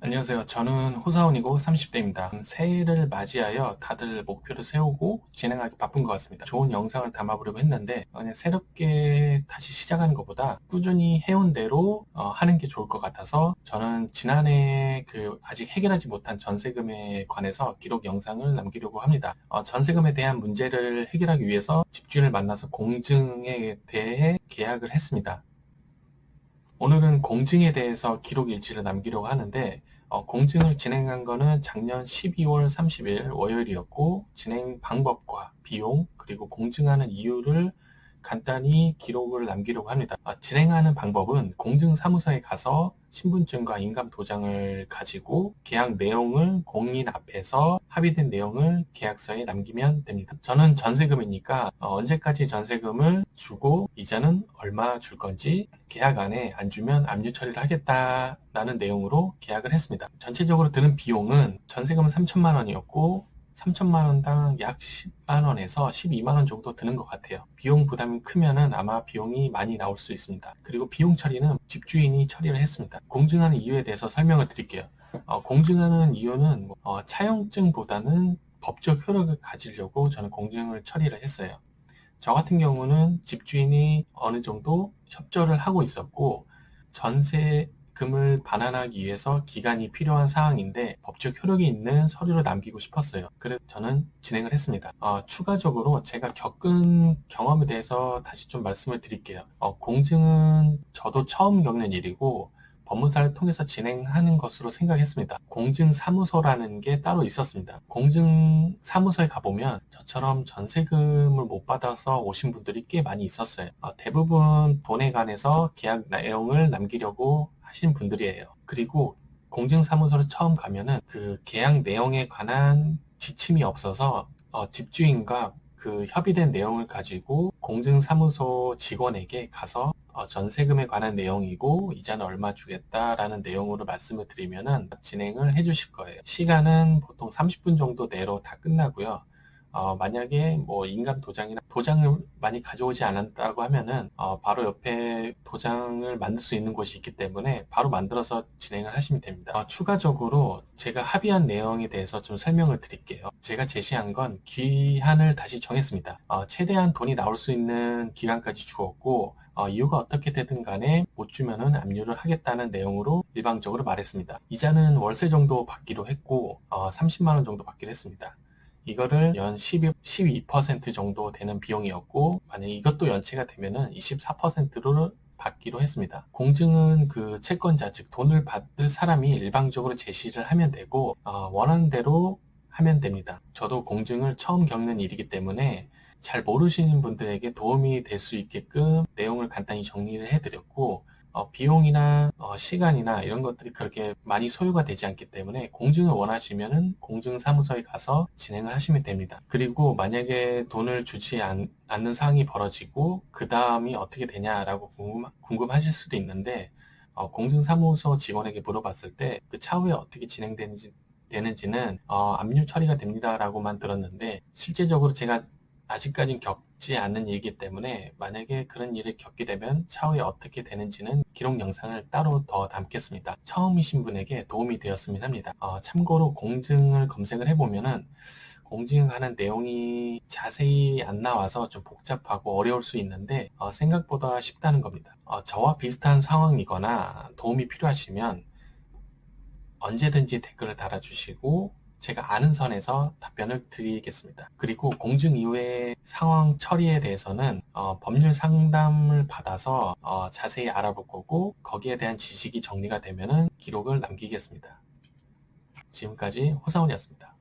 안녕하세요. 저는 호사원이고 30대입니다. 새해를 맞이하여 다들 목표를 세우고 진행하기 바쁜 것 같습니다. 좋은 영상을 담아보려고 했는데 그냥 새롭게 다시 시작하는 것보다 꾸준히 해온 대로 하는 게 좋을 것 같아서 저는 지난해 아직 해결하지 못한 전세금에 관해서 기록 영상을 남기려고 합니다. 전세금에 대한 문제를 해결하기 위해서 집주인을 만나서 공증에 대해 계약을 했습니다. 오늘은 공증에 대해서 기록 일지를 남기려고 하는데 공증을 진행한 거는 작년 12월 30일 월요일이었고 진행 방법과 비용 그리고 공증하는 이유를 간단히 기록을 남기려고 합니다. 진행하는 방법은 공증사무소에 가서 신분증과 인감도장을 가지고 계약 내용을 공인 앞에서 합의된 내용을 계약서에 남기면 됩니다. 저는 전세금이니까 언제까지 전세금을 주고 이자는 얼마 줄 건지 계약 안에 안 주면 압류 처리를 하겠다라는 내용으로 계약을 했습니다. 전체적으로 드는 비용은 전세금은 3천만 원이었고 3천만 원당 약 10만 원에서 12만 원 정도 드는 것 같아요. 비용 부담이 크면은 아마 비용이 많이 나올 수 있습니다. 그리고 비용 처리는 집주인이 처리를 했습니다. 공증하는 이유에 대해서 설명을 드릴게요. 공증하는 이유는 차용증보다는 법적 효력을 가지려고 저는 공증을 처리를 했어요. 저 같은 경우는 집주인이 어느 정도 협조를 하고 있었고 전세금을 반환하기 위해서 기간이 필요한 사항인데 법적 효력이 있는 서류를 남기고 싶었어요. 그래서 저는 진행을 했습니다. 추가적으로 제가 겪은 경험에 대해서 다시 좀 말씀을 드릴게요. 공증은 저도 처음 겪는 일이고 법무사를 통해서 진행하는 것으로 생각했습니다. 공증사무소라는 게 따로 있었습니다. 공증사무소에 가보면 저처럼 전세금을 못 받아서 오신 분들이 꽤 많이 있었어요. 대부분 돈에 관해서 계약 내용을 남기려고 하신 분들이에요. 그리고 공증사무소를 처음 가면은 그 계약 내용에 관한 지침이 없어서 집주인과 그 협의된 내용을 가지고 공증사무소 직원에게 가서 전세금에 관한 내용이고 이자는 얼마 주겠다라는 내용으로 말씀을 드리면은 진행을 해주실 거예요. 시간은 보통 30분 정도 내로 다 끝나고요. 만약에 뭐 인감 도장이나 도장을 많이 가져오지 않았다고 하면은 바로 옆에 도장을 만들 수 있는 곳이 있기 때문에 바로 만들어서 진행을 하시면 됩니다. 추가적으로 제가 합의한 내용에 대해서 좀 설명을 드릴게요. 제가 제시한 건 기한을 다시 정했습니다. 최대한 돈이 나올 수 있는 기간까지 주었고 이유가 어떻게 되든 간에 못 주면은 압류를 하겠다는 내용으로 일방적으로 말했습니다. 이자는 월세 정도 받기로 했고 30만 원 정도 받기로 했습니다. 이거를 연 12% 정도 되는 비용이었고 만약 이것도 연체가 되면은 24%를 받기로 했습니다. 공증은 그 채권자 즉 돈을 받을 사람이 일방적으로 제시를 하면 되고 원하는 대로 하면 됩니다. 저도 공증을 처음 겪는 일이기 때문에 잘 모르시는 분들에게 도움이 될 수 있게끔 내용을 간단히 정리를 해드렸고 비용이나 시간이나 이런 것들이 그렇게 많이 소요가 되지 않기 때문에 공증을 원하시면은 공증사무소에 가서 진행을 하시면 됩니다. 그리고 만약에 돈을 주지 않는 상황이 벌어지고 그 다음이 어떻게 되냐라고 궁금하실 수도 있는데 공증사무소 직원에게 물어봤을 때 그 차후에 어떻게 되는지는 압류 처리가 됩니다라고만 들었는데 실제적으로 제가 아직까진 겪지 않는 일이기 때문에 만약에 그런 일을 겪게 되면 차후에 어떻게 되는지는 기록 영상을 따로 더 담겠습니다. 처음이신 분에게 도움이 되었으면 합니다. 참고로 공증을 검색을 해보면은 공증하는 내용이 자세히 안 나와서 좀 복잡하고 어려울 수 있는데 생각보다 쉽다는 겁니다. 저와 비슷한 상황이거나 도움이 필요하시면 언제든지 댓글을 달아주시고 제가 아는 선에서 답변을 드리겠습니다. 그리고 공증 이후의 상황 처리에 대해서는 법률 상담을 받아서 자세히 알아볼 거고 거기에 대한 지식이 정리가 되면 기록을 남기겠습니다. 지금까지 호사원이었습니다.